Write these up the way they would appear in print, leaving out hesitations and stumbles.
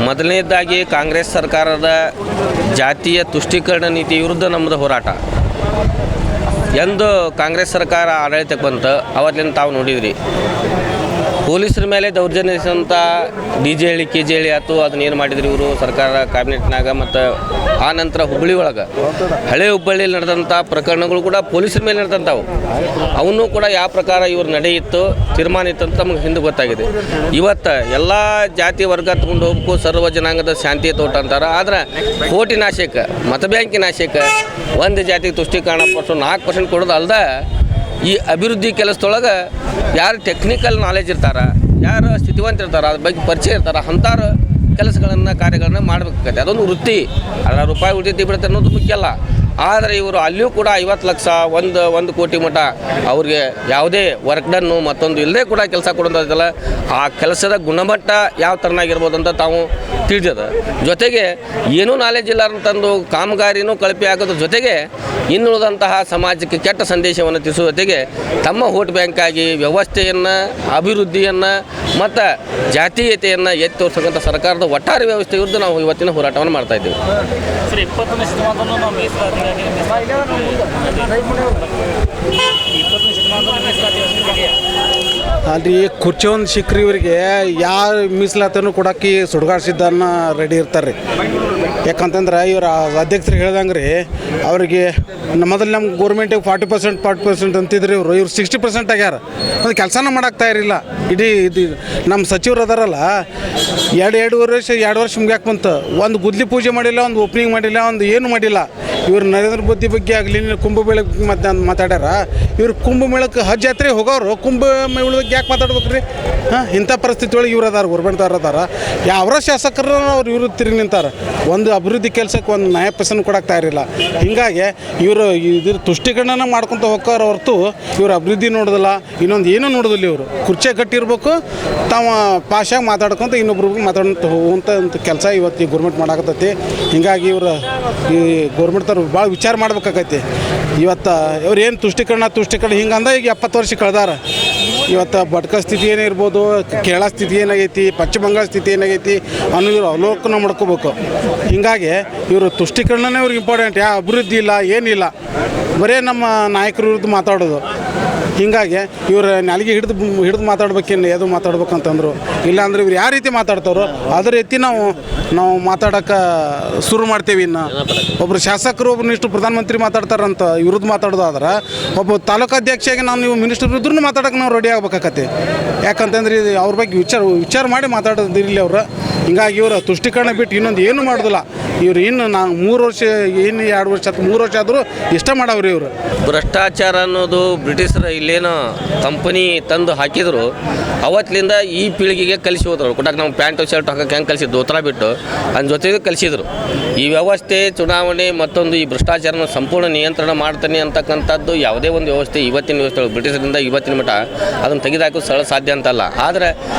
ಮೊದಲನೇದಾಗಿ ಕಾಂಗ್ರೆಸ್ ಸರ್ಕಾರದ ಜಾತಿಯ ತುಷ್ಟೀಕರಣ ನೀತಿ ವಿರುದ್ಧ ನಮ್ಮದು ಹೋರಾಟ. ಎಂದು ಕಾಂಗ್ರೆಸ್ ಸರ್ಕಾರ ಆಡಳಿತಕ್ಕೆ ಬಂತು ಅವತ್ತಿನ ತಾವು ನೋಡಿದ್ರಿ, ಪೊಲೀಸರ ಮೇಲೆ ದೌರ್ಜನ್ಯ ನಡೆಸಿದಂಥ DJ ಹೇಳಿ KJ ಹೇಳಿ ಆಯ್ತು, ಅದನ್ನೇನು ಮಾಡಿದ್ರಿ ಇವರು ಸರ್ಕಾರ ಕ್ಯಾಬಿನೆಟ್ನಾಗ. ಮತ್ತು ಆ ನಂತರ ಹುಬ್ಬಳ್ಳಿ ಒಳಗೆ ಹಳೆ ಹುಬ್ಬಳ್ಳಿಯಲ್ಲಿ ನಡೆದಂಥ ಪ್ರಕರಣಗಳು ಕೂಡ ಪೊಲೀಸರ ಮೇಲೆ ನಡೆದಂಥವು. ಅವನ್ನೂ ಕೂಡ ಯಾವ ಪ್ರಕಾರ ಇವ್ರ ನಡೆಯಿತ್ತು ತೀರ್ಮಾನ ಇತ್ತು ಅಂತ ನಮಗೆ ಹಿಂದೆ ಗೊತ್ತಾಗಿದೆ. ಇವತ್ತು ಎಲ್ಲ ಜಾತಿ ವರ್ಗ ತಗೊಂಡು ಹೋಗ್ಬೇಕು, ಸರ್ವ ಜನಾಂಗದ ಶಾಂತಿ ತೋಟ ಅಂತಾರೆ. ಆದರೆ ಕೋಟಿ ನಾಶಕ್ಕೆ, ಮತ ಬ್ಯಾಂಕಿ ನಾಶಕ್ಕೆ ಒಂದು ಜಾತಿಗೆ ತುಷ್ಟೀಕರಣ 4% ಕೊಡೋದು ಅಲ್ದೆ, ಈ ಅಭಿವೃದ್ಧಿ ಕೆಲಸದೊಳಗೆ ಯಾರು ಟೆಕ್ನಿಕಲ್ ನಾಲೆಜ್ ಇರ್ತಾರೆ, ಯಾರು ಸ್ಥಿತಿವಂತ ಇರ್ತಾರೆ, ಅದ್ರ ಬಗ್ಗೆ ಪರಿಚಯ ಇರ್ತಾರೆ, ಅಂಥವ್ರು ಕೆಲಸಗಳನ್ನು ಕಾರ್ಯಗಳನ್ನು ಮಾಡಬೇಕಾಗತ್ತೆ. ಅದೊಂದು ವೃತ್ತಿ. ಅದರ ರೂಪಾಯಿ ಉಳಿತೈತಿ ಬಿಡುತ್ತೆ ಅನ್ನೋದು ಮುಖ್ಯ ಅಲ್ಲ. ಆದರೆ ಇವರು ಅಲ್ಲಿಯೂ ಕೂಡ 50 ಲಕ್ಷ, 1 ಕೋಟಿ ಮಟ್ಟ ಅವ್ರಿಗೆ ಯಾವುದೇ ವರ್ಕ್ ಡನ್ನು ಮತ್ತೊಂದು ಇಲ್ಲದೆ ಕೂಡ ಕೆಲಸ ಕೊಡೋದಿಲ್ಲ. ಆ ಕೆಲಸದ ಗುಣಮಟ್ಟ ಯಾವ ಥರನಾಗಿರ್ಬೋದು ಅಂತ ತಾವು ತಿಳಿದ ಜೊತೆಗೆ ಏನೂ ನಾಲೆಜ್ ಇಲ್ಲ ಅಂತಂದು ಕಾಮಗಾರಿನೂ ಕಳಪೆ ಆಗೋದ್ರ ಜೊತೆಗೆ ಇನ್ನುಳಿದಂತಹ ಸಮಾಜಕ್ಕೆ ಕೆಟ್ಟ ಸಂದೇಶವನ್ನು ತಿಳಿಸುವ ಜೊತೆಗೆ ತಮ್ಮ ವೋಟ್ ಬ್ಯಾಂಕಾಗಿ ವ್ಯವಸ್ಥೆಯನ್ನು, ಅಭಿವೃದ್ಧಿಯನ್ನು ಮತ್ತು ಜಾತೀಯತೆಯನ್ನು ಎತ್ತಿ ತೋರಿಸತಕ್ಕಂಥ ಸರ್ಕಾರದ ಒಟ್ಟಾರೆ ವ್ಯವಸ್ಥೆ ವಿರುದ್ಧ ನಾವು ಇವತ್ತಿನ ಹೋರಾಟವನ್ನು ಮಾಡ್ತಾಯಿದ್ದೇವೆ. ಅಲ್ಲಿ ಕುರ್ಚಿ ಒಂದು ಸಿಕ್ಕ್ರಿ ಇವರಿಗೆ ಯಾವ ಮೀಸಲಾತನ್ನು ಕೊಡೋಕ್ಕೆ ಸುಡ್ಗಾಡ್ಸಿದ್ದನ್ನು ರೆಡಿ ಇರ್ತಾರೆ ರೀ. ಯಾಕಂತಂದ್ರೆ ಇವ್ರ ಅಧ್ಯಕ್ಷರು ಹೇಳ್ದಂಗೆ ರೀ, ಅವ್ರಿಗೆ ಮೊದಲು ನಮ್ಮ ಗೋರ್ಮೆಂಟಿಗೆ 40% ಅಂತಿದ್ರು ಇವರು 60% ಆಗ್ಯಾರ. ಅದು ಕೆಲಸನ ಮಾಡೋಕ್ಕೆ ತಯಾರಿಲ್ಲ. ಇಡೀ ಇದು ನಮ್ಮ ಸಚಿವರು ಅದಾರಲ್ಲ, 2 ವರ್ಷ ಮುಗ್ಯಾಕೆ ಬಂತು. ಒಂದು ಗುದ್ಲಿ ಪೂಜೆ ಮಾಡಿಲ್ಲ, ಒಂದು ಓಪನಿಂಗ್ ಮಾಡಿಲ್ಲ, ಒಂದು ಏನು ಮಾಡಿಲ್ಲ. ಇವ್ರು ನರೇಂದ್ರ ಮೋದಿ ಬಗ್ಗೆ ಆಗಲಿ ಕುಂಭಮೇಳ ಮಾತಾಡ್ಯಾರ. ಇವ್ರು ಕುಂಭಮೇಳಕ್ಕೆ ಹಜ್ ಯಾತ್ರೆ ಹೋಗೋರು ಕುಂಭಮೇಳದ ಬಗ್ಗೆ ಯಾಕೆ ಮಾತಾಡ್ಬೇಕು ರೀ? ಇಂಥ ಪರಿಸ್ಥಿತಿ ಒಳಗೆ ಇವ್ರು ಅದಾರ, ಗೌರ್ಮೆಂಟ್ದವ್ರು ಅದಾರ. ಯಾವ್ರ ಶಾಸಕರು ಅವ್ರು ಇವರು ತಿರುಗಿ ನಿಂತಾರೆ. ಒಂದು ಅಭಿವೃದ್ಧಿ ಕೆಲಸಕ್ಕೆ ಒಂದು ನ್ಯಾಯ ಪೈಸೆನೂ ಕೊಡೋಕೆ ತಯಾರಿಲ್ಲ. ಹೀಗಾಗಿ ಇವರು ಇದ್ರ ತುಷ್ಟೀಕರಣ ಮಾಡ್ಕೊತ ಹೋಗೋರು ಹೊರತು ಇವ್ರು ಅಭಿವೃದ್ಧಿ ನೋಡೋದಿಲ್ಲ, ಇನ್ನೊಂದು ಏನೂ ನೋಡೋದಿಲ್ಲ. ಇವರು ಕುರ್ಚೆ ಕಟ್ಟಿರ್ಬೇಕು, ತಾವು ಪಾಶಾಗಿ ಮಾತಾಡ್ಕೊಂತ ಇನ್ನೊಬ್ರಿಗೆ ಮಾತಾಡೋಂಥ ಹೋಗುವಂಥ ಕೆಲಸ ಇವತ್ತು ಈ ಗೋರ್ಮೆಂಟ್ ಮಾಡಾಕತ್ತೈತಿ. ಹೀಗಾಗಿ ಇವರು ಈ ಗೋರ್ಮೆಂಟ್ದವ್ರು ಭಾಳ ವಿಚಾರ ಮಾಡ್ಬೇಕಾಗೈತಿ. ಇವತ್ತು ಇವ್ರು ಏನು ತುಷ್ಟೀಕರಣ ಹಿಂಗಂದ ಈಗ 70 ವರ್ಷ ಕಳೆದಾರ. ಇವತ್ತು ಭಟ್ಕ ಸ್ಥಿತಿ ಏನಿರ್ಬೋದು, ಕೇರಳ ಸ್ಥಿತಿ ಏನಾಗೈತಿ, ಪಶ್ಚಿಮ ಬಂಗಾಳ ಸ್ಥಿತಿ ಏನಾಗೈತಿ ಅನ್ನೋ ಇವರು ಅವಲೋಕನ ಮಾಡ್ಕೋಬೇಕು. ಹೀಗಾಗಿ ಇವರು ತುಷ್ಟೀಕರಣನೇ ಇವ್ರಿಗೆ ಇಂಪಾರ್ಟೆಂಟ್. ಯಾವ ಅಭಿವೃದ್ಧಿ ಇಲ್ಲ, ಏನಿಲ್ಲ, ಬರೀ ನಮ್ಮ ನಾಯಕರ ವಿರುದ್ಧ ಮಾತಾಡೋದು. ಹೀಗಾಗಿ ಇವರು ನಾಲಿಗೆ ಹಿಡಿದು ಮಾತಾಡ್ಬೇಕೇನು ಅದು ಮಾತಾಡ್ಬೇಕಂತಂದ್ರು. ಇಲ್ಲಾಂದ್ರೆ ಇವ್ರು ಯಾವ ರೀತಿ ಮಾತಾಡ್ತಾರೋ ಅದೇ ರೀತಿ ನಾವು ಮಾತಾಡೋಕೆ ಶುರು ಮಾಡ್ತೇವೆ. ಇನ್ನು ಒಬ್ಬರು ಶಾಸಕರು, ಒಬ್ಬರು ಇಷ್ಟು ಪ್ರಧಾನಮಂತ್ರಿ ಮಾತಾಡ್ತಾರಂತ ವಿರುದ್ಧ ಮಾತಾಡೋದು ಆದ್ರೆ, ಒಬ್ಬ ತಾಲೂಕು ಅಧ್ಯಕ್ಷಗೆ ನೀವು ಮಿನಿಸ್ಟರ್ ವಿರುದ್ಧ ಮಾತಾಡೋಕೆ ನಾವು ರೆಡಿ ಆಗ್ಬೇಕಾಗತ್ತೆ. ಯಾಕಂತಂದ್ರೆ ಇದು ಅವ್ರ ಬಗ್ಗೆ ವಿಚಾರ ಮಾಡಿ ಮಾತಾಡೋದಿರಲಿ ಅವರು. ಹೀಗಾಗಿ ಇವರು ತುಷ್ಟೀಕರಣ ಬಿಟ್ಟು ಇನ್ನೊಂದು ಏನು ಮಾಡೋದಿಲ್ಲ. ಇವ್ರು ಇನ್ನು ನಾವು 3 ವರ್ಷ, ಇನ್ನು 2 ವರ್ಷ 3 ವರ್ಷ ಆದರೂ ಇಷ್ಟ ಮಾಡವ್ರಿ ಇವರು. ಭ್ರಷ್ಟಾಚಾರ ಅನ್ನೋದು ಬ್ರಿಟಿಷರ ಇಲ್ಲೇನೋ ಕಂಪನಿ ತಂದು ಹಾಕಿದ್ರು, ಅವತ್ತಿನಿಂದ ಈ ಪೀಳಿಗೆಗೆ ಕಲಿಸಿ ಹೋದ್ರು. ಕೊಟ್ಟಾಗ ನಾವು ಪ್ಯಾಂಟು ಶರ್ಟ್ ಹಾಕೋಕೆ ಹೆಂಗೆ ಕಲಿಸಿದ್ದು, ದೋತ್ರ ಬಿಟ್ಟು ಅದ್ರ ಜೊತೆಗೆ ಕಲಿಸಿದ್ರು. ಈ ವ್ಯವಸ್ಥೆ, ಚುನಾವಣೆ ಮತ್ತೊಂದು ಈ ಭ್ರಷ್ಟಾಚಾರನ ಸಂಪೂರ್ಣ ನಿಯಂತ್ರಣ ಮಾಡ್ತಾನೆ ಅಂತಕ್ಕಂಥದ್ದು ಯಾವುದೇ ಒಂದು ವ್ಯವಸ್ಥೆ ಇವತ್ತಿನ ವ್ಯವಸ್ಥೆ ಬ್ರಿಟಿಷರಿಂದ ಇವತ್ತಿನ ಮಟ್ಟ ಅದನ್ನು ತೆಗೆದುಹಾಕೋದು ಸರಳ ಸಾಧ್ಯ ಅಂತಲ್ಲ. ಆದರೆ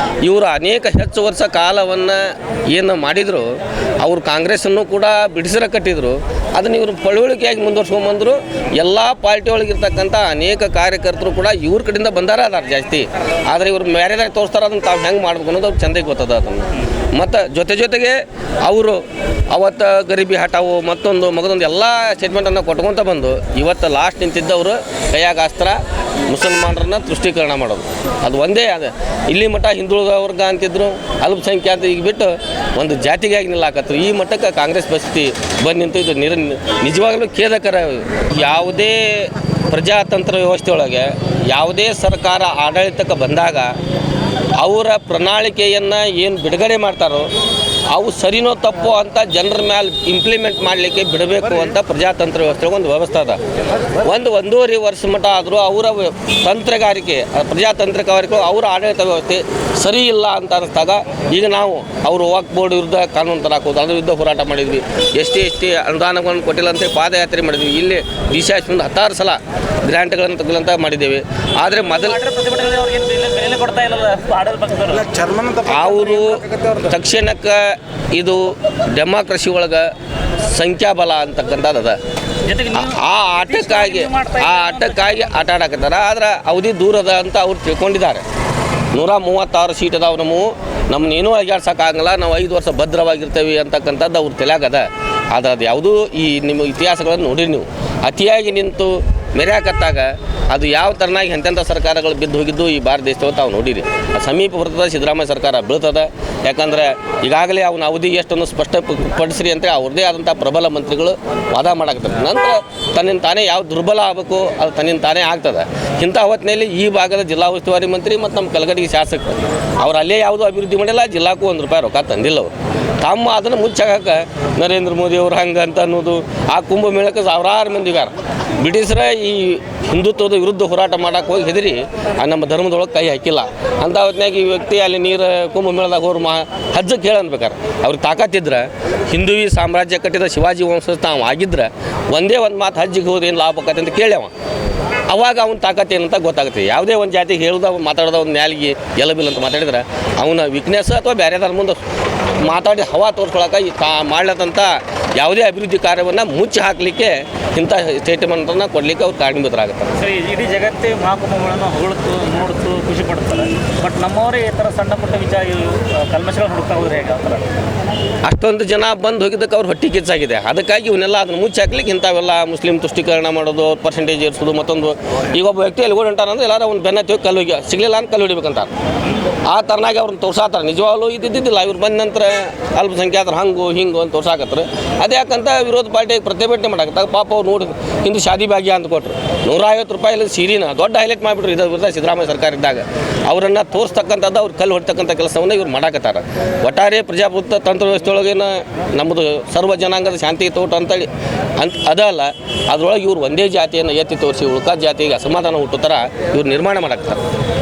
ಇವರು ಅನೇಕ ಹೆಚ್ಚು ವರ್ಷ ಕಾಲವನ್ನು ಏನು ಮಾಡಿದರು, ಅವರು ಕಾಂಗ್ರೆಸ್ಸನ್ನು ಕೂಡ ಬ್ರಿಟಿಷರ ಕಟ್ಟಿದ್ರು. ಅದನ್ನು ಇವರು ಪಳವಳಿಕೆಯಾಗಿ ಮುಂದುವರ್ಸ್ಕೊಂಡ್ಬಂದರು. ಎಲ್ಲ ಪಾರ್ಟಿ ಒಳಗಿರ್ತಕ್ಕಂಥ ಅನೇಕ ಕಾರ್ಯಕರ್ತರು ಕೂಡ ಇವ್ರ ಕಡೆಯಿಂದ ಬಂದಾರ ಅದಾರ ಜಾಸ್ತಿ. ಆದರೆ ಇವರು ಮ್ಯಾರೇಜಾಗಿ ತೋರಿಸ್ತಾರೆ, ಅದನ್ನು ತಾವು ಹೆಂಗೆ ಮಾಡ್ಬೇಕು ಅನ್ನೋದು ಅವ್ರು ಚೆಂದಾಗಿ ಗೊತ್ತದ ಅದನ್ನು. ಮತ್ತು ಜೊತೆಗೆ ಅವರು ಅವತ್ತು ಗರೀಬಿ ಹಠಾವು ಮಗದೊಂದು ಎಲ್ಲ ಸ್ಟೇಟ್ಮೆಂಟನ್ನು ಕೊಟ್ಕೊತ ಬಂದು ಇವತ್ತು ಲಾಸ್ಟ್ ನಿಂತಿದ್ದವರು ಕೈಯಾಗ ಅಸ್ತ್ರ ಮುಸಲ್ಮಾನರನ್ನ ತುಷ್ಟೀಕರಣ ಮಾಡೋದು. ಅದು ಒಂದೇ. ಅದು ಇಲ್ಲಿ ಮಟ್ಟ ಹಿಂದುಳಿದ ವರ್ಗ ಅಂತಿದ್ರು, ಅಲ್ಪಸಂಖ್ಯಾತ ಈಗ ಬಿಟ್ಟು ಒಂದು ಜಾತಿಗಾಗಿ ನಿಲ್ಲಾಕತ್ರು. ಈ ಮಟ್ಟಕ್ಕೆ ಕಾಂಗ್ರೆಸ್ ಪರಿಸ್ಥಿತಿ ಬಂದು ನಿಂತು ಇದು ನಿಜವಾಗಲೂ ಖೇದಕರ. ಯಾವುದೇ ಪ್ರಜಾತಂತ್ರ ವ್ಯವಸ್ಥೆಯೊಳಗೆ ಯಾವುದೇ ಸರ್ಕಾರ ಆಡಳಿತಕ್ಕೆ ಬಂದಾಗ ಅವರ ಪ್ರಣಾಳಿಕೆಯನ್ನು ಏನು ಬಿಡುಗಡೆ ಮಾಡ್ತಾರೋ ಅವು ಸರಿನೋ ತಪ್ಪೋ ಅಂತ ಜನರ ಮೇಲೆ ಇಂಪ್ಲಿಮೆಂಟ್ ಮಾಡಲಿಕ್ಕೆ ಬಿಡಬೇಕು ಅಂತ ಪ್ರಜಾತಂತ್ರ ವ್ಯವಸ್ಥೆ ಒಂದು ವ್ಯವಸ್ಥೆ ಅದ. 1.5 ವರ್ಷ ಮಟ್ಟ ಆದರೂ ಅವರ ತಂತ್ರಗಾರಿಕೆ, ಪ್ರಜಾತಂತ್ರಗಾರಿಕೆ, ಅವರ ಆಡಳಿತ ವ್ಯವಸ್ಥೆ ಸರಿ ಇಲ್ಲ ಅಂತ ಅನ್ನಿಸ್ದಾಗ ಈಗ ನಾವು ಅವರು ವಕ್ಫ್ ಬೋರ್ಡ್ ವಿರುದ್ಧ ಕಾನೂನು ತರಾಕೋದು, ಅದ್ರ ವಿರುದ್ಧ ಹೋರಾಟ ಮಾಡಿದ್ವಿ. ಎಷ್ಟೇ ಅನುದಾನಗಳನ್ನು ಕೊಟ್ಟಿಲ್ಲ ಅಂತ ಪಾದಯಾತ್ರೆ ಮಾಡಿದ್ವಿ. ಇಲ್ಲಿ ದಿಶಾಶ್ ಮುಂದೆ 10 ಸಲ ಗ್ರ್ಯಾಂಟ್ಗಳನ್ನು ತಗೊಳ್ಳಂತ ಮಾಡಿದ್ದೇವೆ. ಆದರೆ ಮೊದಲು ಅವರು ತಕ್ಷಣಕ್ಕೆ ಇದು ಡೆಮಾಕ್ರಸಿ ಒಳಗೆ ಸಂಖ್ಯಾಬಲ ಅಂತಕ್ಕಂಥದ್ದು ಅದ. ಆ ಆಟಕ್ಕಾಗಿ ಆಟ ಆಡಕತ್ತಾರ. ಆದ್ರೆ ಅವಧಿ ದೂರದ ಅಂತ ಅವ್ರು ತಿಳ್ಕೊಂಡಿದ್ದಾರೆ. 136 ಸೀಟ್ ಅದಾವೆ ನಮ್ಮನ್ನೇನೂ ಅಡ್ಯಾಡ್ಸೋಕ್ಕಾಗಲ್ಲ, ನಾವು 5 ವರ್ಷ ಭದ್ರವಾಗಿರ್ತೇವೆ ಅಂತಕ್ಕಂಥದ್ದು ಅವ್ರ ತಲೆಯಾಗದ. ಆದರೆ ಅದು ಯಾವುದೂ ಈ ನಿಮ್ಮ ಇತಿಹಾಸಗಳನ್ನು ನೋಡಿರಿ ನೀವು. ಅತಿಯಾಗಿ ನಿಂತು ಮೆರೆಯಾಕತ್ತಾಗ ಅದು ಯಾವ ಥರನಾಗಿ ಎಂತೆಂಥ ಸರ್ಕಾರಗಳು ಬಿದ್ದು ಹೋಗಿದ್ದು ಈ ಭಾರತ ದೇಶದವ ತಾವು ನೋಡಿರಿ. ಸಮೀಪ ಬರ್ತದೆ ಸಿದ್ದರಾಮಯ್ಯ ಸರ್ಕಾರ ಬೀಳ್ತದೆ. ಯಾಕಂದರೆ ಈಗಾಗಲೇ ಅವನ ಅವಧಿ ಎಷ್ಟನ್ನು ಸ್ಪಷ್ಟಪಡಿಸ್ರಿ ಅಂತ ಅವ್ರದ್ದೇ ಆದಂಥ ಪ್ರಬಲ ಮಂತ್ರಿಗಳು ವಾದ ಮಾಡಾಕ್ತಾರೆ. ನಂತರ ತನ್ನಿಂದ ತಾನೇ ಯಾವ ದುರ್ಬಲ ಆಗಬೇಕು ಅದು ತನ್ನಿಂದ ತಾನೇ ಆಗ್ತದೆ. ಇಂಥ ಹೊತ್ತಿನಲ್ಲಿ ಈ ಭಾಗದ ಜಿಲ್ಲಾ ಉಸ್ತುವಾರಿ ಮಂತ್ರಿ ಮತ್ತು ನಮ್ಮ ಕಲಗಡಿ ಶಾಸಕರು ಅವ್ರು ಅಲ್ಲೇ ಯಾವುದೂ ಅಭಿವೃದ್ಧಿ ಮಾಡಿಲ್ಲ, ಜಿಲ್ಲಾಕ್ಕೂ ₹1 ರೊಕ್ಕ ತಂದಿಲ್ಲ ಅವರು. ತಮ್ಮ ಅದನ್ನು ಮುಚ್ಚಾಕ ನರೇಂದ್ರ ಮೋದಿ ಅವ್ರು ಹಂಗೆ ಅಂತ ಅನ್ನೋದು. ಆ ಕುಂಭಮೇಳಕ್ಕೆ ಸಾವಿರಾರು ಮಂದಿಗಾರ ಬ್ರಿಟಿಷರ ಈ ಹಿಂದುತ್ವದ ವಿರುದ್ಧ ಹೋರಾಟ ಮಾಡೋಕೆ ಹೋಗಿ ಹೆದರಿ ನಮ್ಮ ಧರ್ಮದೊಳಗೆ ಕೈ ಹಾಕಿಲ್ಲ. ಅಂಥ ಹೊತ್ತಿನಾಗ ಈ ವ್ಯಕ್ತಿ ಅಲ್ಲಿ ನೀರು ಕುಂಭಮೇಳದಾಗ ಹೋರು ಹಜ್ಜಕ್ಕೆ ಹೇಳನ್ಬೇಕಾರೆ ಅವ್ರಿಗೆ ತಾಕತ್ತಿದ್ರೆ ಹಿಂದುವಿ ಸಾಮ್ರಾಜ್ಯ ಕಟ್ಟಿದ ಶಿವಾಜಿ ವಂಶಸ್ಥ ತಾವು ಆಗಿದ್ರೆ ಒಂದೇ ಒಂದು ಮಾತು ಹಜ್ಜಿಗೆ ಹೋದ್ರೆ ಏನು ಲಾಭ ಆಕತ್ತೆ ಅಂತ ಕೇಳ್ಯವ. ಅವಾಗ ಅವ್ನ ತಾಕತ್ತು ಏನಂತ ಗೊತ್ತಾಗುತ್ತೆ. ಯಾವುದೇ ಒಂದು ಜಾತಿಗೆ ಹೇಳ್ದ ಮಾತಾಡ್ದ ಒಂದು ನ್ಯಾಲಿಗೆ ಎಲಬಿಲ್ಲ ಅಂತ ಮಾತಾಡಿದ್ರೆ ಅವನ ವೀಕ್ನೆಸ್ ಅಥವಾ ಬೇರೆದಾರ ಮುಂದೆ ಮಾತಾಡಿ ಹವಾ ತೋರಿಸ್ಕೊಳಕ್ಕೆ ಮಾಡ್ಲತ್ತಂಥ ಯಾವುದೇ ಅಭಿವೃದ್ಧಿ ಕಾರ್ಯವನ್ನು ಮುಚ್ಚಿ ಹಾಕಲಿಕ್ಕೆ ಇಂಥ ಸ್ಟೇಟ್ಮೆಂಟನ್ನು ಕೊಡಲಿಕ್ಕೆ ಅವ್ರು ಕಾರಣೀಭೂತರಾಗುತ್ತಾರೆ. ಸರಿ, ಇಡೀ ಜಗತ್ತೇ ಮಹಾಕುಂಭಗಳನ್ನು ಹೊಗಳ್ತು ನೋಡ್ತು ಖುಷಿ ಪಡ್ತಾರೆ. ಬಟ್ ನಮ್ಮವರೇ ಈ ಥರ ಸಣ್ಣ ಪುಟ್ಟ ವಿಚಾರ ಕಲ್ಮಶಗಳು ಹುಡುಕ್ತಾ ಹೋದ್ರೆ ಹೇಗೆ ಆ ಥರ ಅಷ್ಟೊಂದು ಜನ ಬಂದು ಹೋಗಿದ್ದಕ್ಕೆ ಅವ್ರು ಹೊಟ್ಟೆ ಕಿಚ್ಚಾಗಿದೆ. ಅದಕ್ಕಾಗಿ ಇವನ್ನೆಲ್ಲ ಅದನ್ನು ಮುಚ್ಚಿ ಹಾಕ್ಲಿಕ್ಕೆ ಇಂಥವೆಲ್ಲ ಮುಸ್ಲಿಂ ತುಷ್ಟೀಕರಣ ಮಾಡೋದು, ಪರ್ಸೆಂಟೇಜ್ ಏರಿಸೋದು. ಮತ್ತೊಂದು ಈಗ ಒಬ್ಬ ವ್ಯಕ್ತಿ ಎಲ್ಲಿ ಹೊಂಟಾರಂದ್ರೆ ಎಲ್ಲರೂ ಅವ್ನು ಬೆನ್ನತ್ತಿ ಕಲ್ಲು ಹೋಗಿ ಸಿಗಲಿಲ್ಲ ಅಂತ ಕಲ್ಲು ಹೊಡಿಬೇಕಂತ ಆ ಥರನಾಗಿ ಅವ್ರನ್ನ ತೋರ್ಸಾತಾರೆ. ನಿಜವಾಗ್ಲೂ ಇದ್ದಿದ್ದಿಲ್ಲ. ಇವ್ರು ಬಂದ ನಂತರ ಅಲ್ಪಸಂಖ್ಯಾತರು ಹಂಗು ಹಿಂಗು ಅಂತ ತೋರ್ಸಾಕತ್ತಾರೆ. ಅದೇ ಯಾಕಂತ ವಿರೋಧ ಪಾರ್ಟಿಗೆ ಪ್ರತಿಭಟನೆ ಮಾಡಾಕತ್ತಾಗ ಪಾಪ ಅವ್ರು ನೋಡಿ ಹಿಂದೆ ಶಾದಿ ಭಾಗ್ಯ ಅಂತ ಕೊಟ್ಟರು. ₹150 ಸೀರಿನ ದೊಡ್ಡ ಹೈಲೈಟ್ ಮಾಡಿಬಿಟ್ರು. ಇದು ವಿರುದ್ಧ ಸಿದ್ದರಾಮಯ್ಯ ಸರ್ಕಾರ ಇದ್ದಾಗ ಅವರನ್ನು ತೋರಿಸ್ತಕ್ಕಂಥದ್ದು ಅವ್ರು ಕಲ್ಲು ಹೊಡ್ತಕ್ಕಂಥ ಕೆಲಸವನ್ನು ಇವ್ರು ಮಾಡಾಕತ್ತಾರೆ. ಒಟ್ಟಾರೆ ಪ್ರಜಾಪ್ರಭುತ್ವ ತಂತ್ರ ವ್ಯವಸ್ಥೆಯೊಳಗೇನು ನಮ್ಮದು ಸರ್ವ ಜನಾಂಗದ ಶಾಂತಿ ತೋಟ ಅಂತೇಳಿ ಅದಲ್ಲ, ಅದರೊಳಗೆ ಇವ್ರು ಒಂದೇ ಜಾತಿಯನ್ನು ಎತ್ತಿ ತೋರಿಸಿ ಉಳ್ಕಾದ ಜಾತಿಗೆ ಅಸಮಾಧಾನ ಹುಟ್ಟೋ ಥರ ಇವ್ರು ನಿರ್ಮಾಣ ಮಾಡಾಕತ್ತಾರೆ.